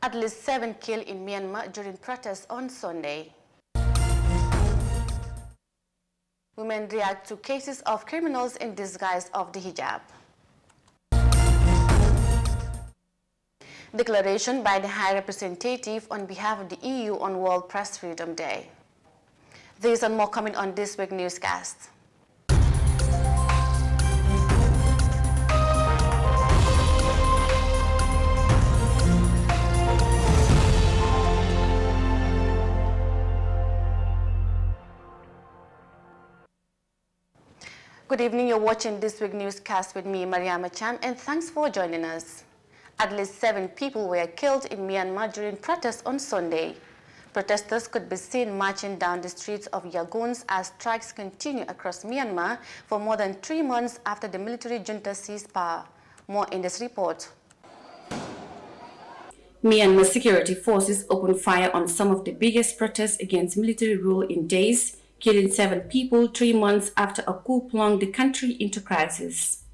At least 7 killed in Myanmar during protests on Sunday. Women react to cases of criminals in disguise of the hijab. Declaration by the High Representative on behalf of the EU on World Press Freedom Day. These and more coming on this week's newscast. Good evening, you're watching this week's newscast with me, Mariama Cham, and thanks for joining us. At least 7 people were killed in Myanmar during protests on Sunday. Protesters could be seen marching down the streets of Yangon as strikes continue across Myanmar for more than 3 months after the military junta seized power. More in this report. Myanmar security forces opened fire on some of the biggest protests against military rule in days, killing 7 people 3 months after a coup plunged the country into crisis.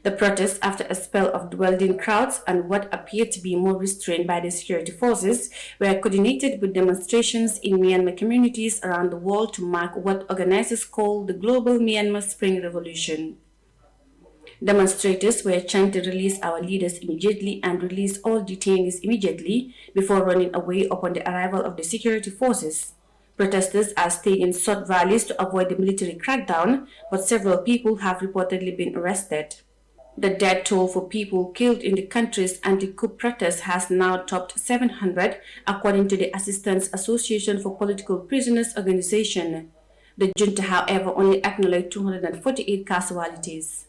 The protests, after a spell of dwelling crowds and what appeared to be more restrained by the security forces, were coordinated with demonstrations in Myanmar communities around the world to mark what organizers call the global Myanmar Spring Revolution. Demonstrators were chanting "Release our leaders immediately" and "Release all detainees immediately" before running away upon the arrival of the security forces. Protesters are staying in short rallies to avoid the military crackdown, but several people have reportedly been arrested. The death toll for people killed in the country's anti-coup protests has now topped 700, according to the Assistance Association for Political Prisoners organization. The junta, however, only acknowledged 248 casualties.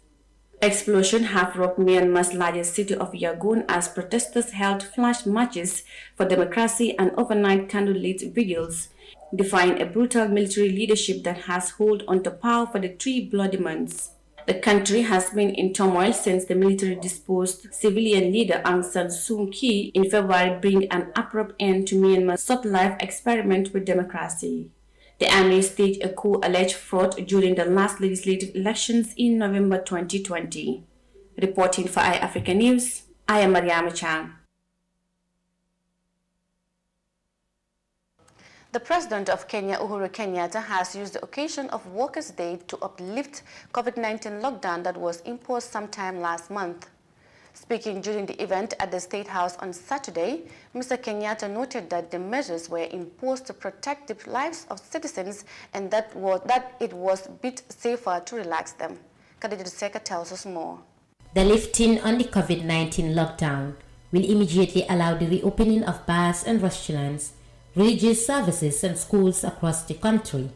Explosions have rocked Myanmar's largest city of Yangon as protesters held flash marches for democracy and overnight candlelit vigils, defying a brutal military leadership that has held onto power for the 3 bloody months. The country has been in turmoil since the military disposed civilian leader Aung San Suu Kyi in February, bringing an abrupt end to Myanmar's short-lived experiment with democracy. The army staged a coup alleged fraud during the last legislative elections in November 2020. Reporting for iAfrica News, I am Mariama Chang. The President of Kenya, Uhuru Kenyatta, has used the occasion of Workers' Day to uplift COVID-19 lockdown that was imposed sometime last month. Speaking during the event at the State House on Saturday, Mr. Kenyatta noted that the measures were imposed to protect the lives of citizens and that it was a bit safer to relax them. Khadija Duseka tells us more. The lifting on the COVID-19 lockdown will immediately allow the reopening of bars and restaurants, religious services and schools across the country.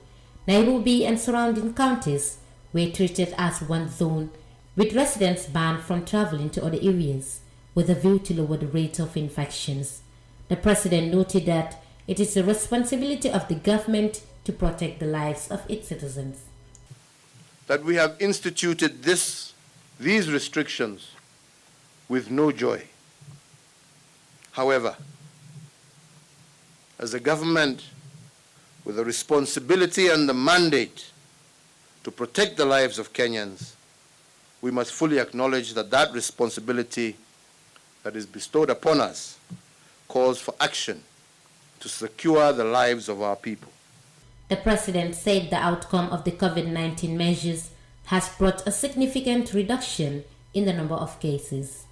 Nairobi and surrounding counties were treated as one zone, with residents banned from traveling to other areas, with a view to lower the rate of infections. The President noted that it is the responsibility of the government to protect the lives of its citizens. That we have instituted these restrictions with no joy. However, as a government with a responsibility and the mandate to protect the lives of Kenyans, we must fully acknowledge that that responsibility that is bestowed upon us calls for action to secure the lives of our people. The President said the outcome of the COVID-19 measures has brought a significant reduction in the number of cases.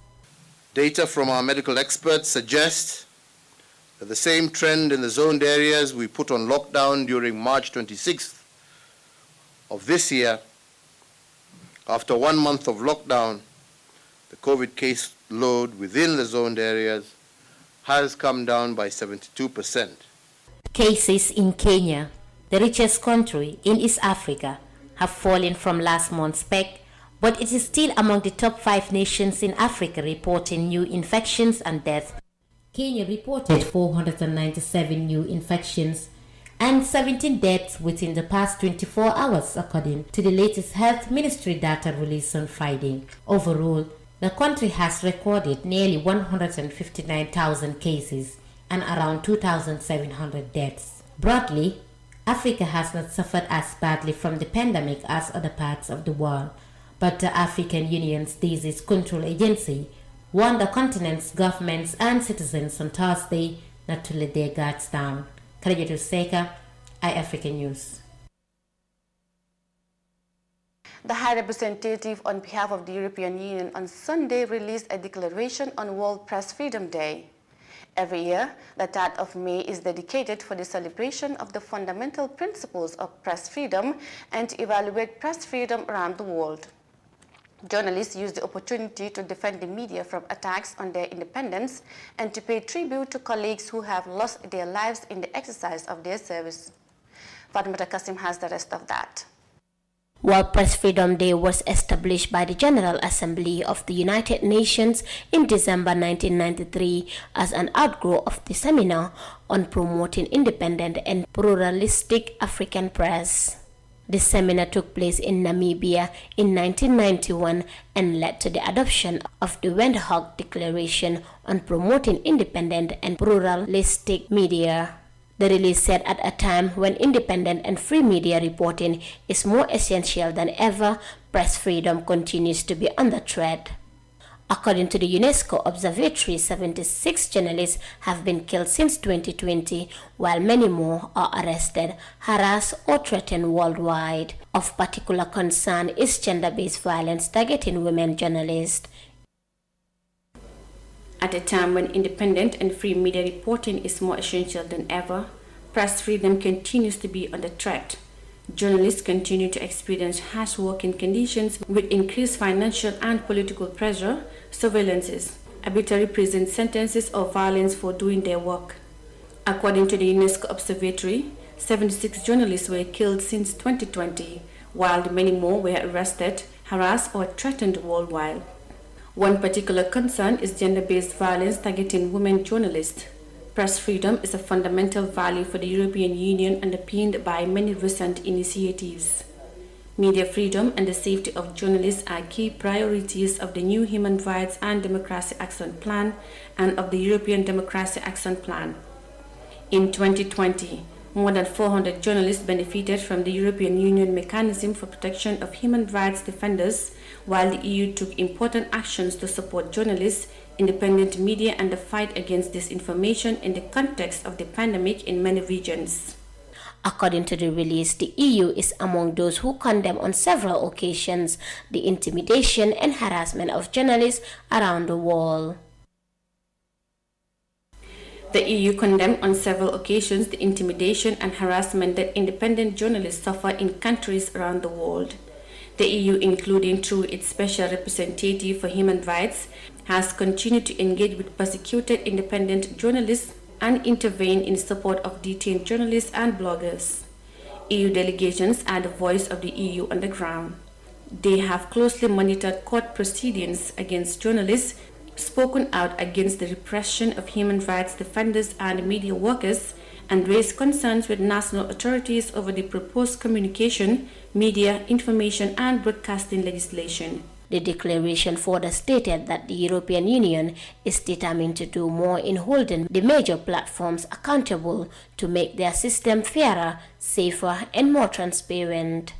Data from our medical experts suggest that the same trend in the zoned areas we put on lockdown during March 26th of this year. After 1 month of lockdown, the COVID case load within the zoned areas has come down by 72%. Cases in Kenya, the richest country in East Africa, have fallen from last month's peak, but it is still among the top 5 nations in Africa reporting new infections and deaths. Kenya reported 497 new infections and 17 deaths within the past 24 hours, according to the latest Health Ministry data released on Friday. Overall, the country has recorded nearly 159,000 cases and around 2,700 deaths. Broadly, Africa has not suffered as badly from the pandemic as other parts of the world, but the African Union's Disease Control Agency warned the continent's governments and citizens on Thursday not to let their guards down. Khadija Seka, iAfrica News. The High Representative on behalf of the European Union on Sunday released a declaration on World Press Freedom Day. Every year, the 3rd of May is dedicated for the celebration of the fundamental principles of press freedom and to evaluate press freedom around the world. Journalists use the opportunity to defend the media from attacks on their independence and to pay tribute to colleagues who have lost their lives in the exercise of their service. Fatimata Kasim has the rest of that. World Press Freedom Day was established by the General Assembly of the United Nations in December 1993 as an outgrowth of the Seminar on Promoting Independent and Pluralistic African Press. The seminar took place in Namibia in 1991 and led to the adoption of the Windhoek Declaration on Promoting Independent and Pluralistic Media. The release said at a time when independent and free media reporting is more essential than ever, press freedom continues to be under threat. According to the UNESCO Observatory, 76 journalists have been killed since 2020, while many more are arrested, harassed, or threatened worldwide. Of particular concern is gender-based violence targeting women journalists. At a time when independent and free media reporting is more essential than ever, press freedom continues to be under threat. Journalists continue to experience harsh working conditions with increased financial and political pressure, surveillances, arbitrary prison sentences, or violence for doing their work. According to the UNESCO Observatory, 76 journalists were killed since 2020, while many more were arrested, harassed, or threatened worldwide. One particular concern is gender-based violence targeting women journalists. Press freedom is a fundamental value for the European Union, underpinned by many recent initiatives. Media freedom and the safety of journalists are key priorities of the new Human Rights and Democracy Action Plan and of the European Democracy Action Plan. In 2020, more than 400 journalists benefited from the European Union Mechanism for Protection of Human Rights Defenders, while the EU took important actions to support journalists, independent media, and the fight against disinformation in the context of the pandemic in many regions. According to the release, the EU is among those who condemn on several occasions the intimidation and harassment of journalists around the world. The EU condemned on several occasions the intimidation and harassment that independent journalists suffer in countries around the world. The EU, including through its Special Representative for Human Rights, has continued to engage with persecuted independent journalists and intervene in support of detained journalists and bloggers. EU delegations are the voice of the EU on the ground. They have closely monitored court proceedings against journalists, spoken out against the repression of human rights defenders and media workers, and raised concerns with national authorities over the proposed communication, media, information, and broadcasting legislation. The declaration further stated that the European Union is determined to do more in holding the major platforms accountable to make their system fairer, safer, and more transparent.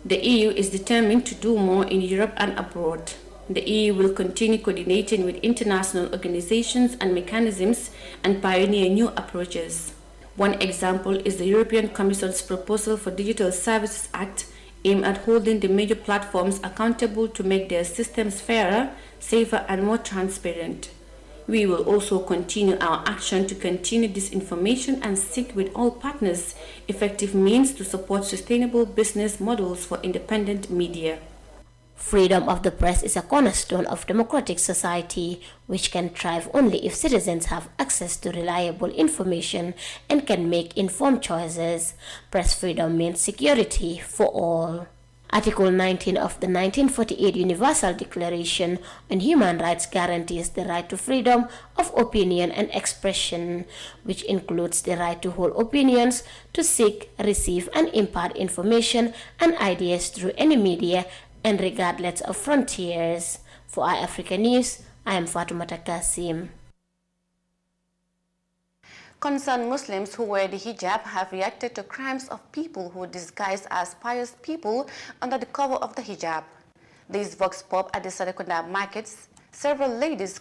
The EU is determined to do more in Europe and abroad. The EU will continue coordinating with international organizations and mechanisms and pioneer new approaches. One example is the European Commission's proposal for Digital Services Act, aimed at holding the major platforms accountable to make their systems fairer, safer, and more transparent. We will also continue our action to continue disinformation and seek with all partners effective means to support sustainable business models for independent media. Freedom of the press is a cornerstone of democratic society, which can thrive only if citizens have access to reliable information and can make informed choices. Press freedom means security for all. Article 19 of the 1948 Universal Declaration on Human Rights guarantees the right to freedom of opinion and expression, which includes the right to hold opinions, to seek, receive, and impart information and ideas through any media and regardless of frontiers. For iAfrica News, I am Fatoumata Kasim. Concerned Muslims who wear the hijab have reacted to crimes of people who disguise as pious people under the cover of the hijab. This vox pop at the Serekunda markets, several ladies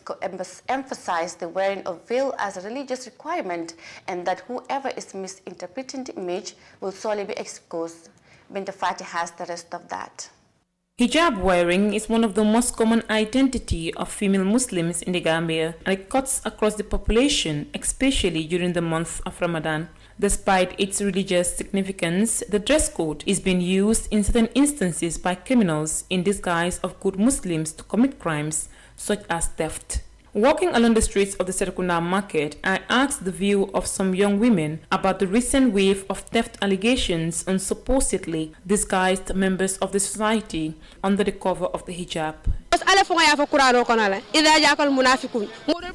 emphasized the wearing of veil as a religious requirement and that whoever is misinterpreting the image will surely be exposed. Binta Fati has the rest of that. Hijab wearing is one of the most common identity of female Muslims in the Gambia, and it cuts across the population, especially during the month of Ramadan. Despite its religious significance, the dress code is being used in certain instances by criminals in disguise of good Muslims to commit crimes such as theft. Walking along the streets of the Serekunda market, I asked the view of some young women about the recent wave of theft allegations on supposedly disguised members of the society under the cover of the hijab.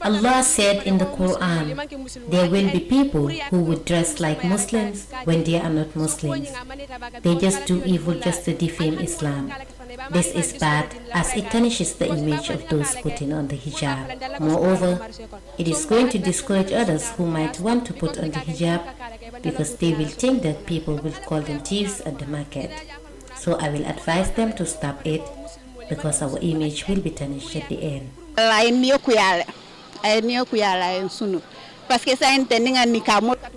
Allah said in the Quran, there will be people who would dress like Muslims when they are not Muslims. They just do evil just to defame Islam. This is bad as it tarnishes the image of those putting on the hijab. Moreover, it is going to discourage others who might want to put on the hijab because they will think that people will call them thieves at the market. So I will advise them to stop it because our image will be tarnished at the end.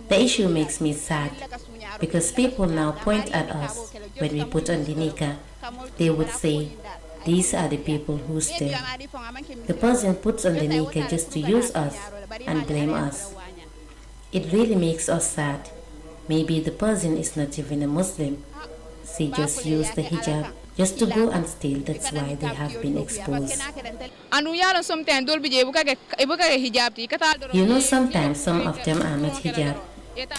The issue makes me sad because people now point at us when we put on the nikah. They would say, these are the people who steal. The person puts on the nikah just to use us and blame us. It really makes us sad. Maybe the person is not even a Muslim. She just used the hijab just to go and steal. That's why they have been exposed. You know, sometimes some of them are not hijab.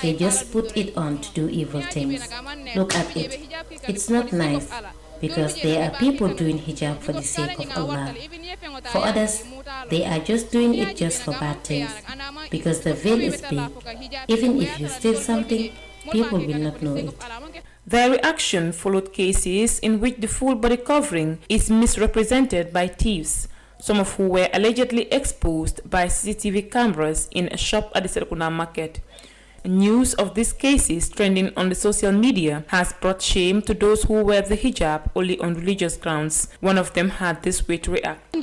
They just put it on to do evil things. Look at it. It's not nice because there are people doing hijab for the sake of Allah. For others, they are just doing it just for bad things because the veil is big. Even if you steal something, people will not know it. Their reaction followed cases in which the full body covering is misrepresented by thieves, some of who were allegedly exposed by CCTV cameras in a shop at the Serekunda market. News of these cases trending on the social media has brought shame to those who wear the hijab only on religious grounds. One of them had this way to react. I'm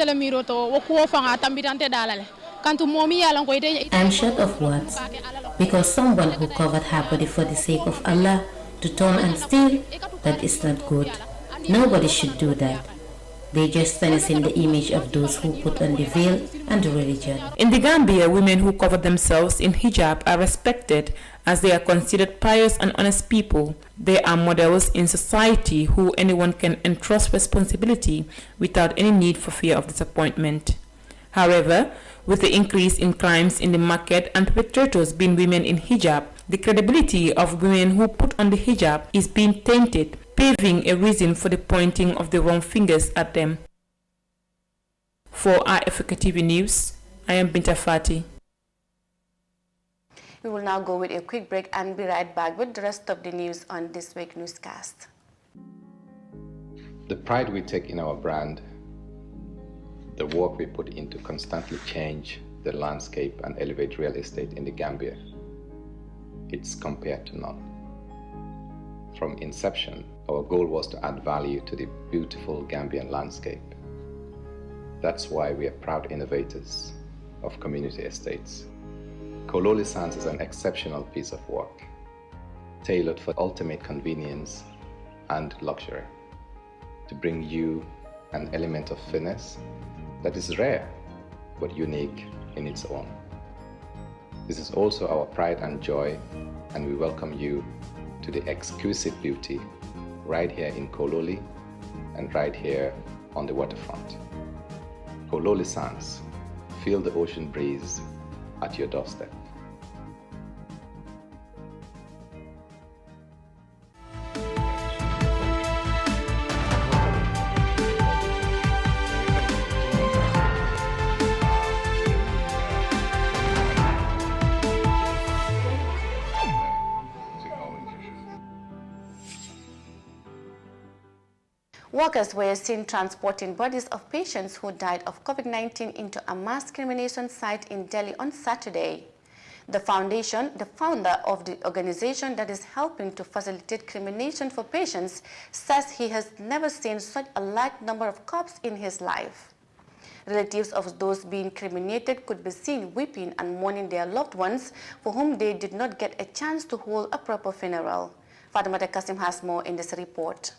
short of words because someone who covered her body for the sake of Allah to turn and steal, that is not good. Nobody should do that. They just tarnishing the image of those who put on the veil and the religion. In the Gambia, women who cover themselves in hijab are respected as they are considered pious and honest people. They are models in society who anyone can entrust responsibility without any need for fear of disappointment. However, with the increase in crimes in the market and perpetrators being women in hijab, the credibility of women who put on the hijab is being tainted, paving a reason for the pointing of the wrong fingers at them. For Africa TV News, I am Binta Fati. We will now go with a quick break and be right back with the rest of the news on this week's newscast. The pride we take in our brand, the work we put into constantly change the landscape and elevate real estate in the Gambia, it's compared to none. From inception, our goal was to add value to the beautiful Gambian landscape. That's why we are proud innovators of community estates. Kololi Sands is an exceptional piece of work, tailored for ultimate convenience and luxury, to bring you an element of finesse that is rare but unique in its own. This is also our pride and joy, and we welcome you to the exquisite beauty right here in Kololi and right here on the waterfront. Kololi Sands, feel the ocean breeze at your doorstep. Workers were seen transporting bodies of patients who died of COVID-19 into a mass cremation site in Delhi on Saturday. The founder of the organization that is helping to facilitate cremation for patients, says he has never seen such a large number of cops in his life. Relatives of those being cremated could be seen weeping and mourning their loved ones for whom they did not get a chance to hold a proper funeral. Fatimata Kasim has more in this report.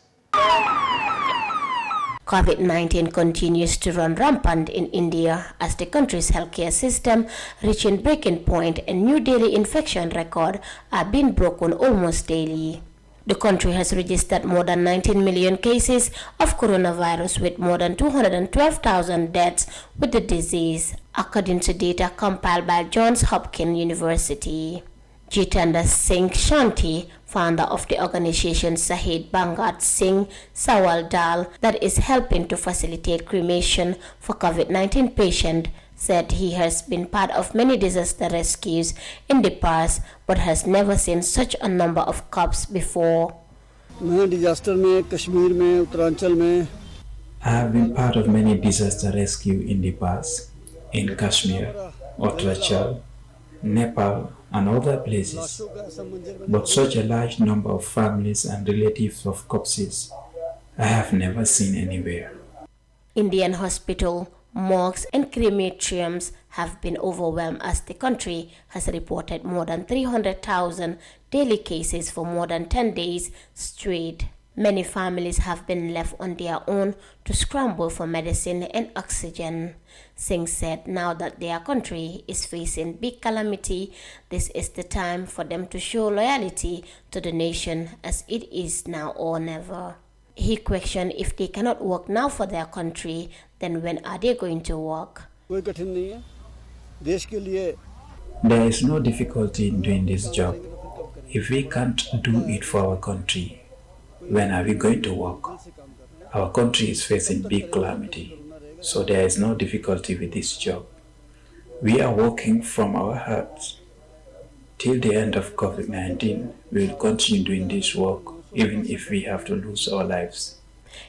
COVID-19 continues to run rampant in India as the country's healthcare system reaching breaking point and new daily infection records are being broken almost daily. The country has registered more than 19 million cases of coronavirus with more than 212,000 deaths with the disease, according to data compiled by Johns Hopkins University. Jitendra Singh Shanti, founder of the organization Sahid Bangat Singh Sawal Dal that is helping to facilitate cremation for COVID-19 patients, said he has been part of many disaster rescues in the past but has never seen such a number of corpses before. I have been part of many disaster rescue in the past, in Kashmir, Uttarakhand, Nepal and other places, but such a large number of families and relatives of corpses I have never seen anywhere. Indian hospital, morgues and crematoriums have been overwhelmed as the country has reported more than 300,000 daily cases for more than 10 days straight. Many families have been left on their own to scramble for medicine and oxygen. Singh said now that their country is facing big calamity, this is the time for them to show loyalty to the nation as it is now or never. He questioned if they cannot work now for their country, then when are they going to work? There is no difficulty in doing this job. If we can't do it for our country, when are we going to work? Our country is facing big calamity, so there is no difficulty with this job. We are working from our hearts. Till the end of COVID-19, we will continue doing this work, even if we have to lose our lives.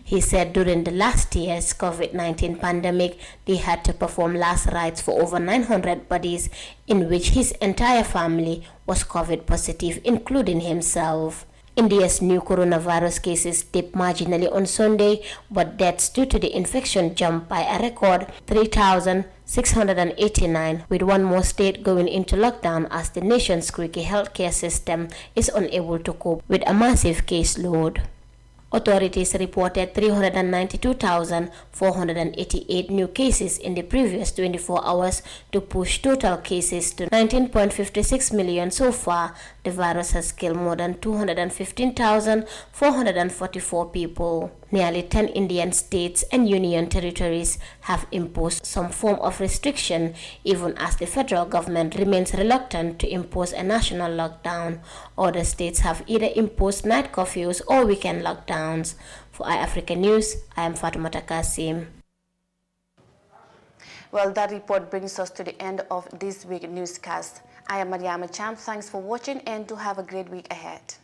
He said during the last year's COVID-19 pandemic, they had to perform last rites for over 900 bodies, in which his entire family was COVID positive, including himself. India's new coronavirus cases dipped marginally on Sunday, but deaths due to the infection jumped by a record 3,689, with one more state going into lockdown as the nation's quirky healthcare system is unable to cope with a massive caseload. Authorities reported 392,488 new cases in the previous 24 hours to push total cases to 19.56 million so far. The virus has killed more than 215,444 people. Nearly 10 Indian states and union territories have imposed some form of restriction, even as the federal government remains reluctant to impose a national lockdown. Other states have either imposed night curfews or weekend lockdowns. For iAfrica News, I am Fatimata Kasim. Well, that report brings us to the end of this week's newscast. I am Mariama Cham. Thanks for watching and do have a great week ahead.